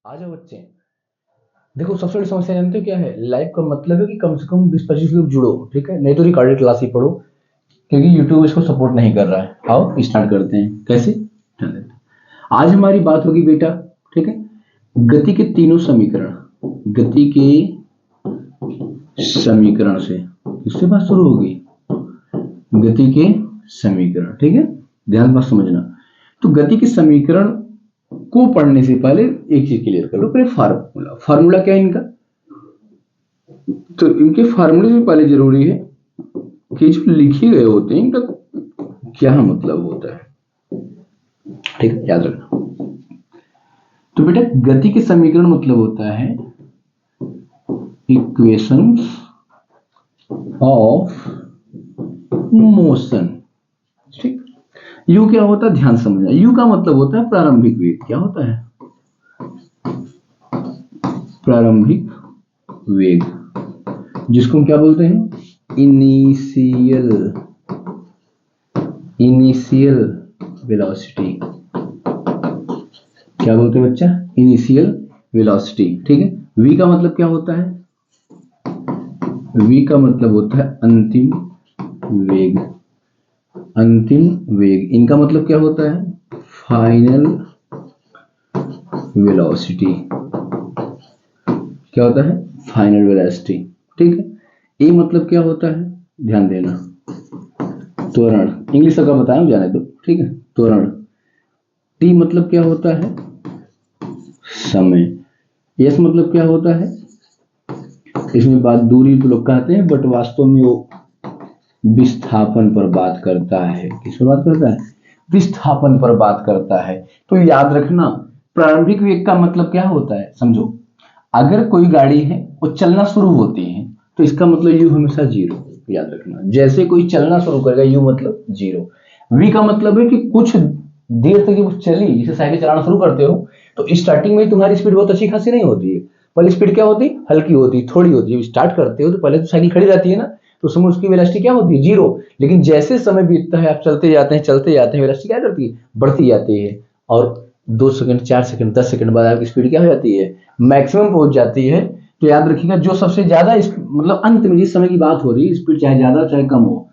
आ जाओ बच्चे। देखो सबसे बड़ी समस्या जानते हो क्या है? लाइव का मतलब है कि कम से कम 20-25 लोग जुड़ो, ठीक है? नहीं तो रिकॉर्डेड क्लास ही पढ़ो, क्योंकि यूट्यूब इसको सपोर्ट नहीं कर रहा है। आओ स्टार्ट करते हैं। कैसे? आज हमारी बात होगी बेटा, ठीक है, गति के तीनों समीकरण। गति के समीकरण से किससे बात शुरू होगी? गति के समीकरण, ठीक है, ध्यान बात समझना। तो गति के समीकरण को पढ़ने से पहले एक चीज क्लियर कर लो, पहले फार्मूला क्या है इनका। तो इनके फार्मूले से पहले जरूरी है कि जो लिखे गए होते हैं इनका क्या मतलब होता है, ठीक है, याद रखना। तो बेटा गति के समीकरण मतलब होता है इक्वेशंस ऑफ मोशन, ठीक। यू क्या होता है, ध्यान समझना। यू का मतलब होता है प्रारंभिक वेग। क्या होता है? प्रारंभिक वेग, जिसको हम क्या बोलते हैं? Initial velocity. क्या बोलते हैं बच्चा? इनिशियल वेलोसिटी, ठीक है। वी का मतलब क्या होता है? वी का मतलब होता है अंतिम वेग। अंतिम वेग। इनका मतलब क्या होता है? Final velocity. क्या होता है? फाइनल वेलोसिटी, ठीक है। ए मतलब क्या होता है? ध्यान देना, त्वरण। इंग्लिश का बताया जाने दो, ठीक है, त्वरण। टी मतलब क्या होता है? समय। यस मतलब क्या होता है? इसमें बात दूरी तो लोग कहते हैं, बट वास्तव में वो विस्थापन पर बात करता है। किस पर बात करता है? विस्थापन पर बात करता है। तो याद रखना, प्रारंभिक वेग का मतलब क्या होता है? समझो, अगर कोई गाड़ी है वो चलना शुरू होती है तो इसका मतलब यू हमेशा जीरो। याद रखना, जैसे कोई चलना शुरू करेगा यू मतलब जीरो। वी का मतलब है कि कुछ देर तक वो चली, जैसे साइकिल चलाना शुरू करते हो तो स्टार्टिंग में तुम्हारी स्पीड बहुत अच्छी खासी नहीं होती है। पहले स्पीड क्या होती? हल्की होती, थोड़ी होती है। जब स्टार्ट करते हो तो पहले तो साइकिल खड़ी रहती है ना, तो समय उसकी वेलोसिटी क्या होती है? जीरो। लेकिन जैसे समय बीतता है, आप चलते जाते हैं, वेलोसिटी क्या करती है? बढ़ती जाती है। और 2 सेकंड, 4 सेकंड, 10 सेकंड बाद आपकी स्पीड क्या हो जाती है? मैक्सिमम पहुंच जाती है। तो याद रखिएगा, जो सबसे ज्यादा मतलब अंत में जिस समय की बात हो रही है, स्पीड चाहे ज्यादा चाहे कम हो,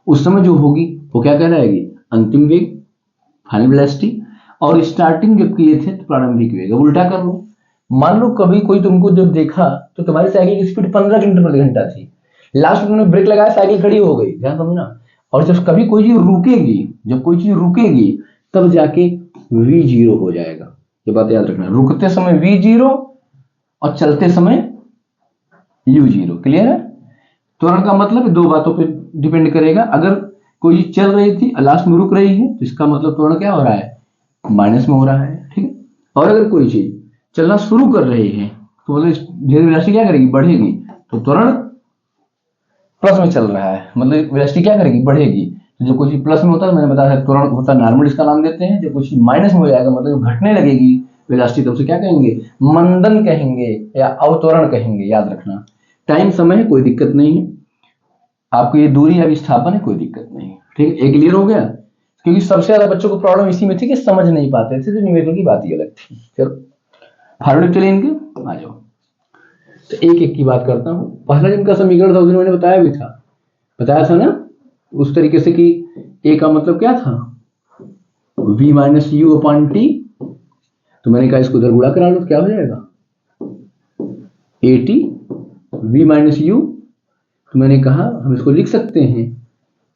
उस समय जो होगी वो क्या कहलाएगी? अंतिम वेग, फाइनल वेलोसिटी। और स्टार्टिंग जब किए थे तो प्रारंभिक वेग। अब उल्टा कर लो। मान लो कभी कोई तुमको जब देखा तो तुम्हारी साइकिल की स्पीड 15 किलोमीटर प्रति घंटा थी, लास्ट में तुमने ब्रेक लगाया, साइकिल खड़ी हो गई। ध्यान समझना। और जब कभी कोई चीज रुकेगी, जब कोई चीज रुकेगी तब जाके वी जीरो हो जाएगा। ये बात याद रखना, रुकते समय वी जीरो और चलते समय यू जीरो। क्लियर है? त्वरण का मतलब दो बातों पे डिपेंड करेगा। अगर कोई चीज चल रही थी लास्ट में रुक रही है तो इसका मतलब त्वरण क्या हो रहा है? माइनस में हो रहा है, ठीक है। और अगर कोई चीज चलना शुरू कर रही है तो मतलब धीरे वेलोसिटी क्या करेगी? बढ़ेगी। तो त्वरण प्लस में चल रहा है, मतलब वेलोसिटी क्या करेगी? बढ़ेगी। तो जब कोई चीज प्लस में होता है, मैंने बताया त्वरण होता है नॉर्मल, इसका नाम देते हैं। जब कोई चीज माइनस में हो जाएगा, मतलब घटने लगेगी वेलोसिटी, तो उसे क्या कहेंगे? मंदन कहेंगे या अवत्वरण कहेंगे। याद रखना, टाइम समय है, कोई दिक्कत नहीं है। आपको ये दूरी या विस्थापन है, कोई दिक्कत नहीं है, ठीक है। एक क्लियर हो गया? क्योंकि सबसे ज्यादा बच्चों को प्रॉब्लम इसी में थी कि समझ नहीं पाते थे, तो न्यूमेरिकल की बात ही अलग थी। चलो फार्मूले चलिए इनके, आ जाओ। तो एक एक की बात करता हूँ। पहला जिनका समीकरण था उस दिन मैंने बताया था ना, उस तरीके से कि ए का मतलब क्या था? v minus you upon T. तो मैंने कहा इसको उधर गुणा करा लो तो क्या हो जाएगा? A T V minus you. तो मैंने कहा हम इसको लिख सकते हैं,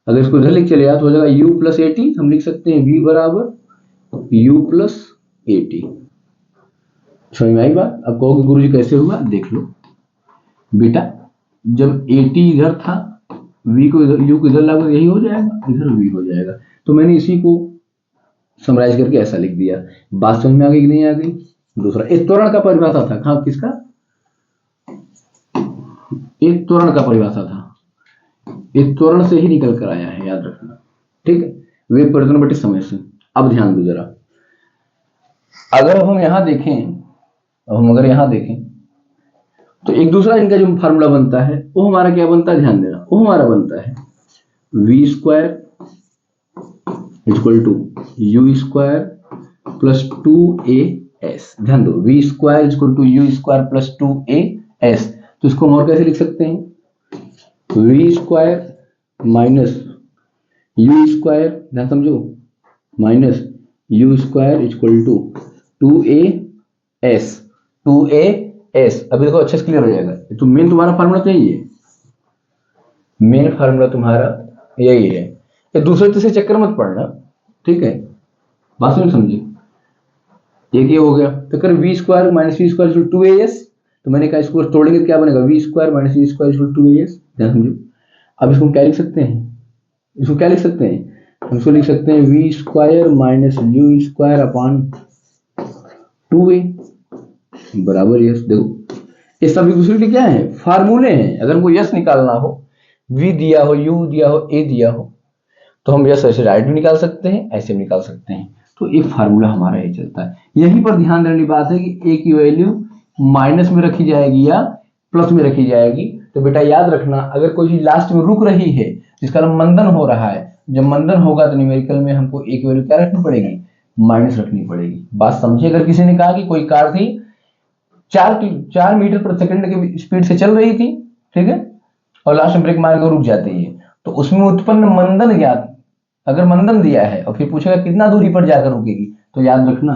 अगर इसको इधर लिख चले तो हो जाएगा u प्लस ए टी। हम लिख सकते हैं v बराबर u प्लस ए टी। समझ में आई बात? अब कहोगे गुरुजी कैसे हुआ? देख लो बेटा, जब ए टी इधर था, v को इधर, u को इधर लागू, यही हो जाएगा, इधर v हो जाएगा। तो मैंने इसी को समराइज करके ऐसा लिख दिया। बात समझ में आ गई कि नहीं आ गई? दूसरा, एक त्वरण का परिभाषा था। कहाँ? किसका? एक त्वरण का परिभाषा था, एक त्वरण से ही निकल कर आया है, याद रखना, ठीक है। वेग परिवर्तन बटे समय से। अब ध्यान दो जरा, अगर हम यहां देखें, अगर यहां देखें तो एक दूसरा इनका जो फार्मूला बनता है वो हमारा क्या बनता है? ध्यान देना, वो हमारा बनता है v square equal to u square plus 2a s. ध्यान दो, v square equal to u square plus 2as, तो इसको हम और कैसे लिख सकते हैं, v square minus u square, ध्यान समझो, minus u square equal to 2as, 2as। अभी देखो अच्छे से क्लियर हो जाएगा। तो मेन तुम्हारा फार्मूला तो यही है, मेन फार्मूला तुम्हारा यही है। ये दूसरे तीसरे चक्कर मत पड़ना, ठीक है, बात में समझिए। एक ये हो गया, तो कर v square minus v square two a s, तो मैंने कहा इसको तोड़ेंगे तो क्या बनेगा, v square minus v square two a s. ध्यान समझो। अब इसको क्या लिख सकते हैं, इसको क्या लिख सकते हैं, हम इसको लिख सकते हैं v square minus u square upon 2a बराबर यस। देखो ये सब एक दूसरे के क्या है, फार्मूले हैं। अगर हमको यस निकालना हो, वी दिया हो, यू दिया हो, ए दिया हो, तो हम यस ऐसे राइट भी निकाल सकते हैं, ऐसे भी निकाल सकते हैं। तो एक फार्मूला हमारा ये चलता है। यहीं पर ध्यान देने की बात है कि ए की वैल्यू माइनस में रखी जाएगी या प्लस में रखी जाएगी। तो बेटा याद रखना, अगर कोई चीज लास्ट में रुक रही है जिसका मंदन हो रहा है, जब मंदन होगा तो न्यूमेरिकल में हमको ए की वैल्यू क्या रखनी पड़ेगी, माइनस रखनी पड़ेगी। बात समझिए। अगर किसी ने कहा कि कोई कार थी 4 मीटर प्रति सेकंड की स्पीड से चल रही थी, ठीक है, और लास्ट में ब्रेक मार कर रुक जाती है, तो उसमें उत्पन्न मंदन ज्ञात, अगर मंदन दिया है और फिर पूछेगा कितना दूरी पर जाकर रुकेगी, तो याद रखना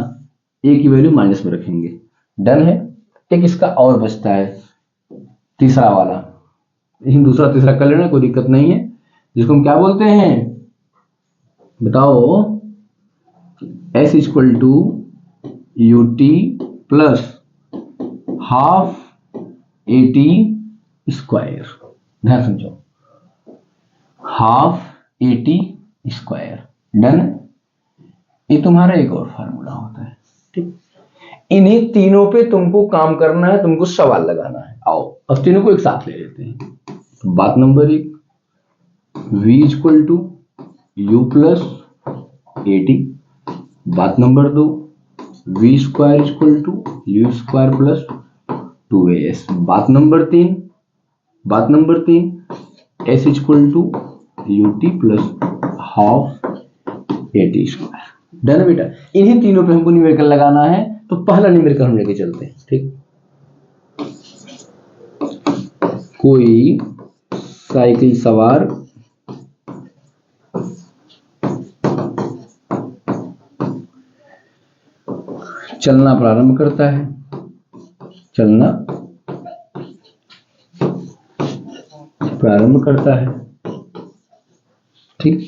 ए की वैल्यू माइनस में रखेंगे। डन है। एक इसका और बचता है तीसरा वाला, दूसरा तीसरा कर लेना, कोई दिक्कत नहीं है, जिसको हम क्या बोलते हैं बताओ, s equal to u t plus half a t square. ध्यान समझो, half a t square. Done. ये तुम्हारा एक और फार्मूला होता है, ठीक। इन्हीं तीनों पे तुमको काम करना है, तुमको सवाल लगाना है। आओ अब तीनों को एक साथ ले लेते हैं। तो बात number 1, v equal to u plus a t. बात number 2, v square equal to u square plus 2as। बात number 3, s equal to u t plus half a t square. Done बेटा। इन्हीं तीनों पे हमको न्यूमेरिकल लगाना है, तो पहला न्यूमेरिकल हम लेके चलते हैं, ठीक। कोई साइकिल सवार चलना प्रारंभ करता है, ठीक।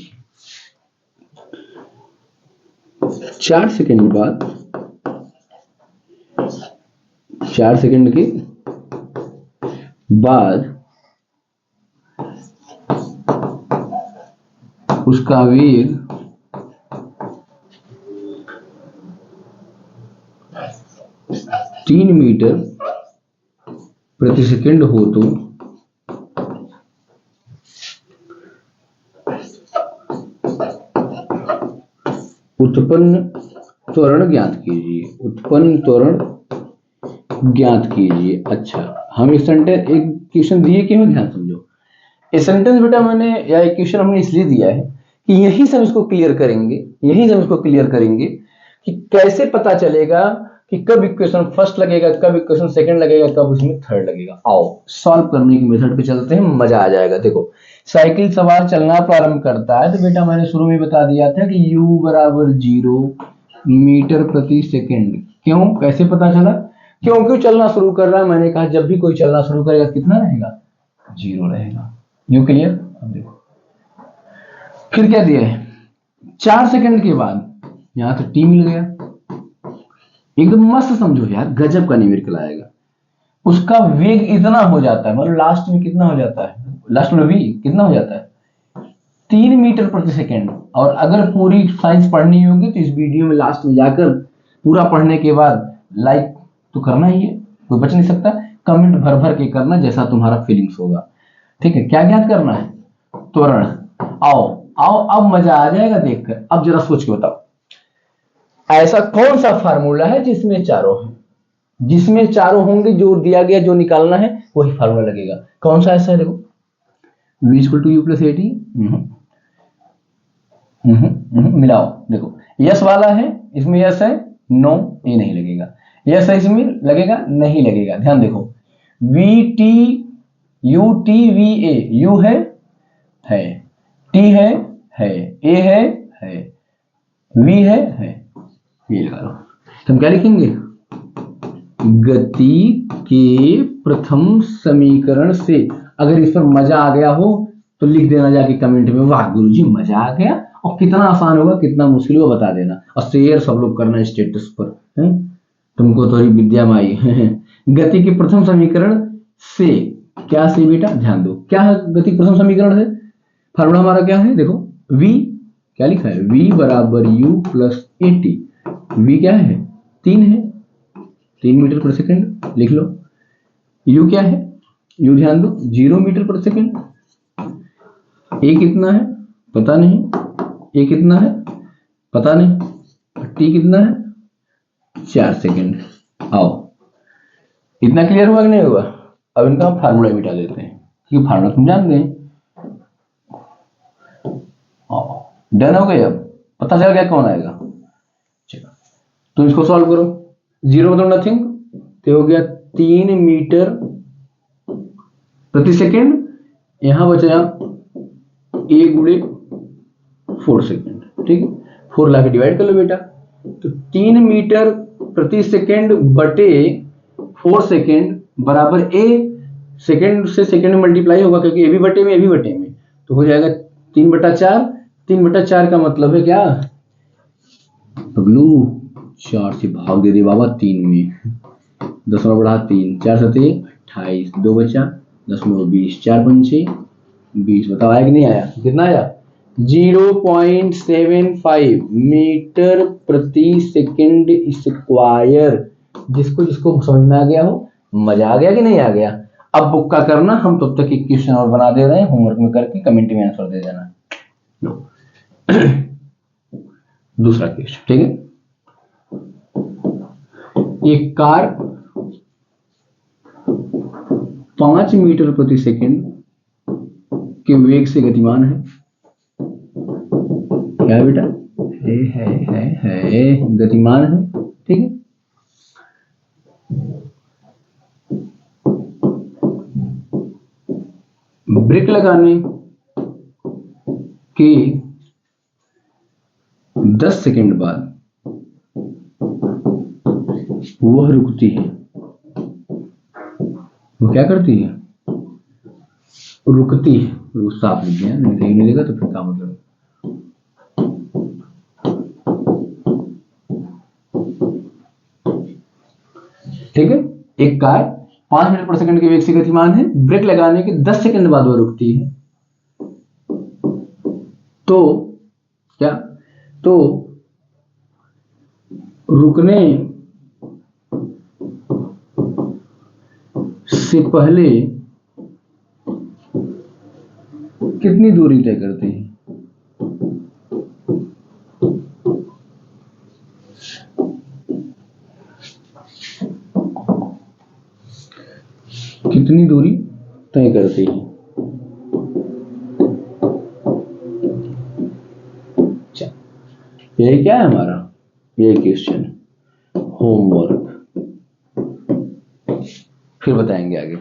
4 सेकंड बाद, 4 सेकंड के बाद उसका वेग 3 मीटर प्रति सेकंड हो तो उत्पन्न त्वरण ज्ञात कीजिए। अच्छा, हम एक सेंटेंस, एक क्वेश्चन दिए क्यों, ध्यान समझो। ये सेंटेंस बेटा मैंने, या एक क्वेश्चन हमने इसलिए दिया है कि यहीं से हम इसको क्लियर करेंगे कि कैसे पता चलेगा कि कब इक्वेशन फर्स्ट लगेगा, कब इक्वेशन सेकंड लगेगा, कब उसमें थर्ड लगेगा। आओ सॉल्व करने की मेथड पे चलते हैं, मजा आ जाएगा। देखो, साइकिल सवार चलना प्रारंभ करता है, तो बेटा मैंने शुरू में बता दिया था कि u बराबर 0 मीटर प्रति सेकंड। क्यों, कैसे पता चला, क्यों चलना शुरू कर रहा है। मैंने कहा जब भी कोई चलना शुरू करेगा कितना रहेगा, 0 रहेगा। You clear. अब देखो फिर क्या दिया है, 4 सेकंड के बाद यहां तो टी मिल गया, एकदम मस्त समझो यार, गजब का न्यूमेरिकल आएगा। उसका वेग इतना हो जाता है, मतलब लास्ट में कितना हो जाता है, लास्ट में v कितना हो जाता है, 3 मीटर प्रति सेकंड। और अगर पूरी साइंस पढ़नी होगी तो इस वीडियो में लास्ट में जाकर पूरा पढ़ने के बाद लाइक तो करना ही है, कोई बच नहीं सकता, कमेंट भर भर के करना जैसा तुम्हारा फीलिंग्स होगा, ठीक है। क्या ज्ञात करना है, त्वरण। आओ अब मजा आ जाएगा देखकर। अब जरा सोच के बताओ, ऐसा कौन सा फार्मूला है जिसमें चारों होंगे, जो दिया गया जो निकालना है वही फार्मूला लगेगा। कौन सा ऐसा है, देखो, v equal to u plus a t, मिलाओ। देखो यस वाला है, इसमें यस है, नो, ए नहीं लगेगा। यस है इसमें लगेगा, नहीं लगेगा। ध्यान देखो, we T U T V A, you है, टी है, ए है, वी है, ये लगा लो। तो हम क्या लिखेंगे, गति के प्रथम समीकरण से। अगर इस पर मजा आ गया हो तो लिख देना जाके कमेंट में, वाह गुरुजी मजा आ गया। और कितना आसान होगा कितना मुश्किल होगा बता देना, और शेयर सब लोग करना स्टेटस पर, है? तुमको थोड़ी विद्या माई। गति के प्रथम समीकरण से, क्या से बेटा, ध्यान दो क्या है गति के प्रथम समीकरण है, फार्मूला हमारा क्या है, देखो v क्या लिखा है, v बराबर u plus a T. v क्या है, 3 है, 3 मीटर पर सेकंड लिख लो। u क्या है, u ध्यान दो 0 मीटर पर सेकंड। a कितना है पता नहीं, a कितना है पता नहीं, t कितना है 4 सेकंड। आओ, इतना क्लियर हुआ कि नहीं हुआ। अब इनका हम फार्मूला मिटा देते हैं, क्योंकि फार्मूला तुम जान गए। डन हो गए, अब पता चल गया कौन आएगा। चलो तो इसको सॉल्व करो। 0 मतलब नथिंग, तो हो गया 3 मीटर प्रति सेकेंड। यहां बचा a गुणे 4 सेकेंड, ठीक है। 4 लाके डिवाइड कर लो बेटा, तो 3 मीटर प्रति सेकेंड बटे 4 सेकेंड बराबर a, सेकेंड से सेकेंड मल्टीप्लाई होगा क्योंकि a भी बटे में, a भी बटे में, तो हो जाएगा 3/4। 3/4 का मतलब है क्या पगलू, 4 से भाग दे दे बाबा 3 में, 10 बढ़ा 3, 4 सते 28, 2 बचा 10 में 20, 4 पंचे 20। बताओ आया कि नहीं आया, कितना आया 0.75 मीटर प्रति सेकंड स्क्वायर। जिसको जिसको समझ में आ गया हो, मजा आ गया कि नहीं आ गया। अब बुक का करना, हम तब तक एक क्वेश्चन और बना दे रहे हैं, होमवर्क में करके कमेंट में आंसर दे देना। दूसरा क्वेश्चन, ठीक है। एक कार 5 मीटर प्रति सेकंड के वेग से गतिमान है। क्या है बेटा, है गतिमान है, ठीक है। ब्रेक लगाने के 10 सेकंड बाद वह रुकती है। वो क्या करती है, रुकती है। वो साफ लिख दिया, नहीं मिलेगा तो फिर काम मतलब। ठीक है, एक कार 5 मीटर पर सेकंड के वेग से गतिमान है, ब्रेक लगाने के 10 सेकंड बाद वह रुकती है। तो क्या, तो रुकने से पहले कितनी दूरी तय करते हैं। कितनी दूरी तय करते हैं। ये क्या है हमारा, ये क्वेश्चन होमवर्क, फिर बताएंगे आगे।